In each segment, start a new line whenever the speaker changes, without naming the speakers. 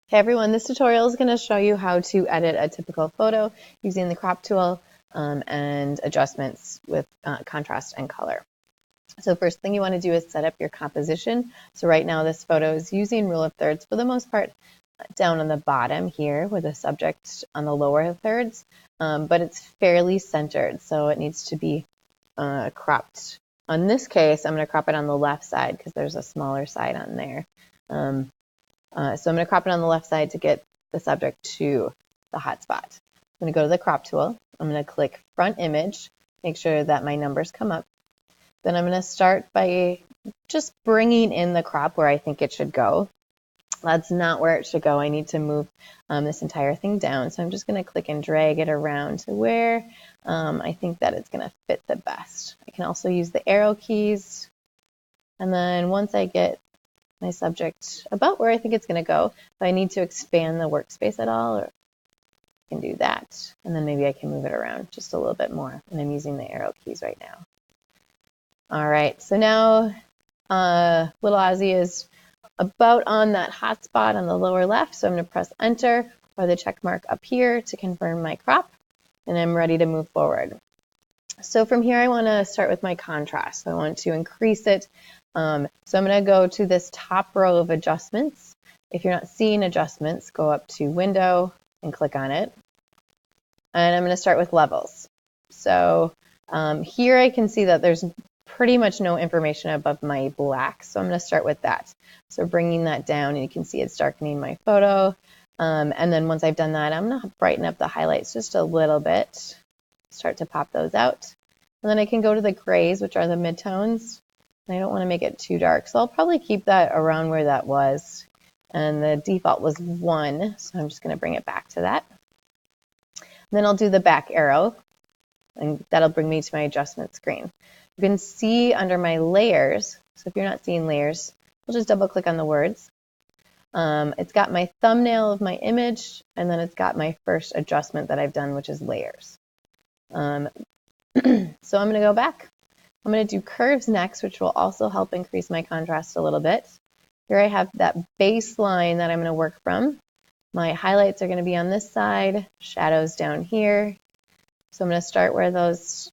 Hey everyone, this tutorial is going to show you how to edit a typical photo using the crop tool and adjustments with contrast and color. So first thing you want to do is set up your composition. So right now this photo is using rule of thirds for the most part down on the bottom here with the subject on the lower thirds, but it's fairly centered, so it needs to be cropped. On this case, I'm going to crop it on the left side because there's a smaller side on there. So I'm going to crop it on the left side to get the subject to the hotspot. I'm going to go to the crop tool. I'm going to click front image, make sure that my numbers come up. Then I'm going to start by just bringing in the crop where I think it should go. That's not where it should go. I need to move this entire thing down. So I'm just going to click and drag it around to where I think that it's going to fit the best. I can also use the arrow keys. And then once I get my subject about where I think it's going to go, if I need to expand the workspace at all, or I can do that. And then maybe I can move it around just a little bit more. And I'm using the arrow keys right now. All right, so now little Ozzy is about on that hot spot on the lower left. So I'm going to press enter or the check mark up here to confirm my crop. And I'm ready to move forward. So from here, I want to start with my contrast. So I want to increase it. So I'm going to go to this top row of adjustments. If you're not seeing adjustments, go up to Window and click on it. And I'm going to start with levels. So here I can see that there's pretty much no information above my black. So I'm going to start with that. So bringing that down, and you can see it's darkening my photo. And then once I've done that, I'm going to brighten up the highlights just a little bit. Start to pop those out. And then I can go to the grays, which are the midtones. And I don't want to make it too dark, so I'll probably keep that around where that was. And the default was 1, so I'm just going to bring it back to that. And then I'll do the back arrow, and that'll bring me to my adjustment screen. You can see under my layers, so if you're not seeing layers, we'll just double click on the words. It's got my thumbnail of my image, and then it's got my first adjustment that I've done, which is layers. So I'm going to go back. I'm going to do curves next, which will also help increase my contrast a little bit. Here I have that baseline that I'm going to work from. My highlights are going to be on this side, shadows down here. So I'm going to start where those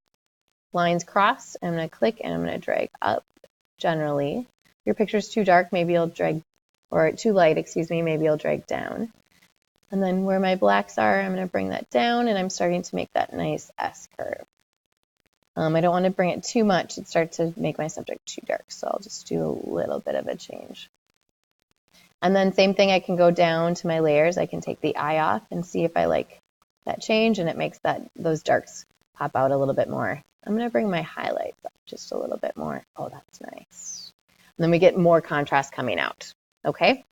lines cross. I'm going to click and I'm going to drag up generally. If your picture's too dark, maybe you'll drag, or too light, excuse me, maybe you'll drag down. And then where my blacks are, I'm going to bring that down, and I'm starting to make that nice S curve. I don't want to bring it too much. It starts to make my subject too dark, so I'll just do a little bit of a change. And then same thing, I can go down to my layers. I can take the eye off and see if I like that change, and it makes those darks pop out a little bit more. I'm going to bring my highlights up just a little bit more. Oh, that's nice. And then we get more contrast coming out. Okay?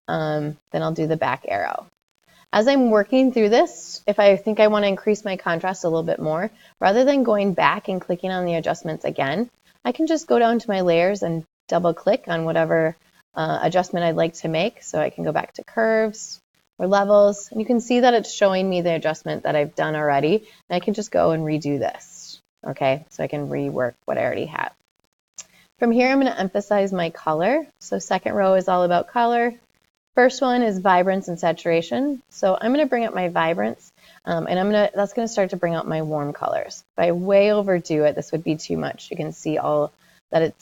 Then I'll do the back arrow. As I'm working through this, if I think I want to increase my contrast a little bit more, rather than going back and clicking on the adjustments again, I can just go down to my layers and double click on whatever adjustment I'd like to make. So I can go back to curves or levels, and you can see that it's showing me the adjustment that I've done already, and I can just go and redo this. Okay, so I can rework what I already have. From here, I'm going to emphasize my color. So second row is all about color. First one is vibrance and saturation. So I'm going to bring up my vibrance, and that's going to start to bring out my warm colors. If I way overdo it, this would be too much. You can see all that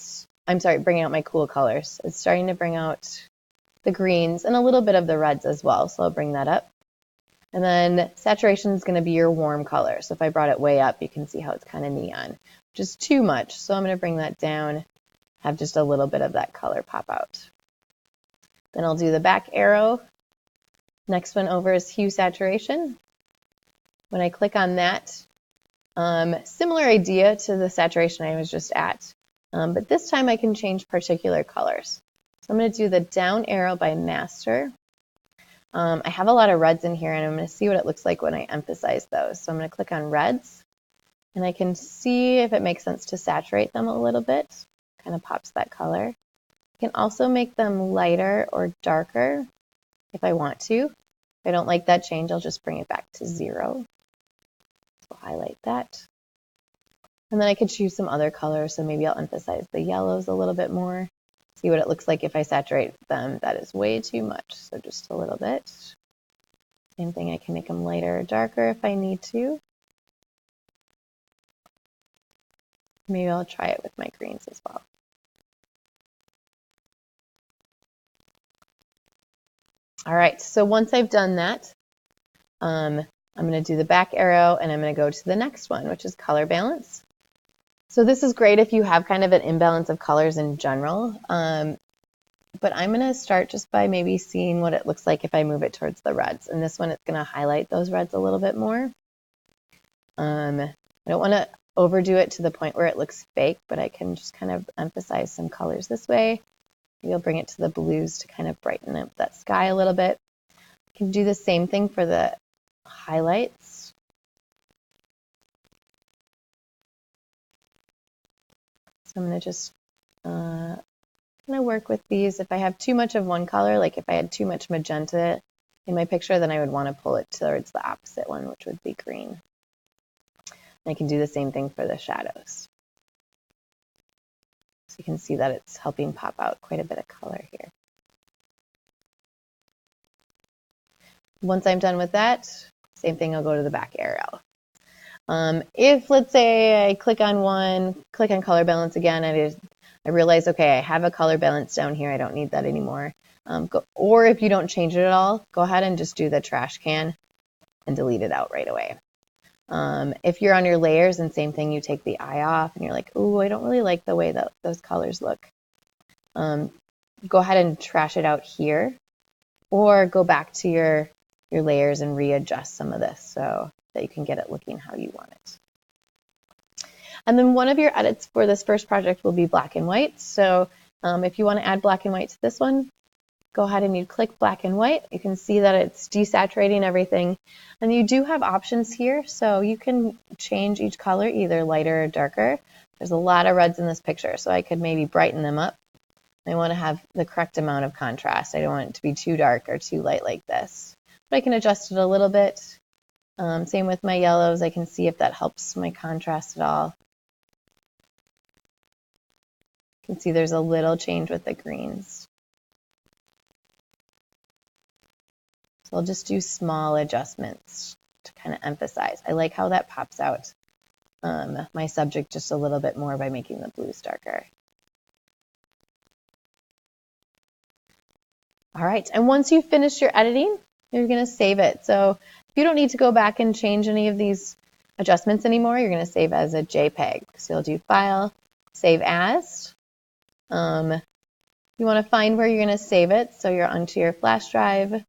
bringing out my cool colors. It's starting to bring out the greens and a little bit of the reds as well. So I'll bring that up. And then saturation is going to be your warm color. So if I brought it way up, you can see how it's kind of neon, which is too much. So I'm going to bring that down, have just a little bit of that color pop out. Then I'll do the back arrow. Next one over is hue saturation. When I click on that, similar idea to the saturation I was just at, but this time I can change particular colors. So I'm going to do the down arrow by master. I have a lot of reds in here, and I'm going to see what it looks like when I emphasize those. So I'm going to click on reds, and I can see if it makes sense to saturate them a little bit. Kind of pops that color. I can also make them lighter or darker if I want to. If I don't like that change, I'll just bring it back to 0. So highlight that. And then I could choose some other colors, so maybe I'll emphasize the yellows a little bit more. See what it looks like if I saturate them. That is way too much, so just a little bit. Same thing, I can make them lighter or darker if I need to. Maybe I'll try it with my greens as well. All right, so once I've done that, I'm going to do the back arrow and I'm going to go to the next one, which is color balance. So this is great if you have kind of an imbalance of colors in general, but I'm going to start just by maybe seeing what it looks like if I move it towards the reds. And this one, it's going to highlight those reds a little bit more. I don't want to overdo it to the point where it looks fake, but I can just kind of emphasize some colors this way. Maybe I'll bring it to the blues to kind of brighten up that sky a little bit. I can do the same thing for the highlights. So I'm going to just kind of work with these. If I have too much of one color, like if I had too much magenta in my picture, then I would want to pull it towards the opposite one, which would be green. And I can do the same thing for the shadows. So you can see that it's helping pop out quite a bit of color here. Once I'm done with that, same thing, I'll go to the back arrow. If, let's say, I click on one, click on color balance again, and I realize, okay, I have a color balance down here, I don't need that anymore. Or if you don't change it at all, go ahead and just do the trash can and delete it out right away. If you're on your layers, and same thing, you take the eye off and you're like, oh, I don't really like the way that those colors look. Go ahead and trash it out here, or go back to your layers and readjust some of this so that you can get it looking how you want it. And then one of your edits for this first project will be black and white. So if you want to add black and white to this one, go ahead and you click black and white. You can see that it's desaturating everything. And you do have options here, so you can change each color either lighter or darker. There's a lot of reds in this picture, so I could maybe brighten them up. I want to have the correct amount of contrast. I don't want it to be too dark or too light like this. But I can adjust it a little bit. Same with my yellows. I can see if that helps my contrast at all. You can see there's a little change with the greens. So I'll just do small adjustments to kind of emphasize. I like how that pops out my subject just a little bit more by making the blues darker. All right, and once you've finished your editing, you're going to save it. So if you don't need to go back and change any of these adjustments anymore, you're going to save as a JPEG. So you'll do File, Save As. You want to find where you're going to save it. So you're onto your flash drive.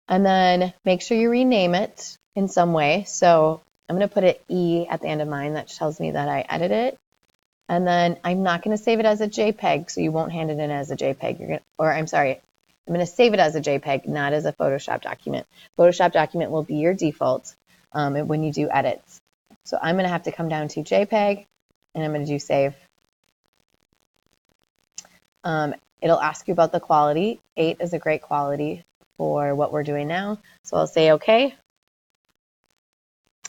And then make sure you rename it in some way. So I'm going to put an E at the end of mine. That tells me that I edited it. And then I'm not going to save it as a JPEG, so you won't hand it in as a JPEG. I'm going to save it as a JPEG, not as a Photoshop document. Photoshop document will be your default when you do edits. So I'm going to have to come down to JPEG, and I'm going to do Save. It'll ask you about the quality. 8 is a great quality for what we're doing now. So I'll say OK,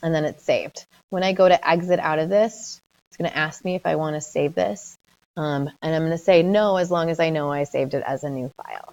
and then it's saved. When I go to exit out of this, it's going to ask me if I want to save this. And I'm going to say no, as long as I know I saved it as a new file.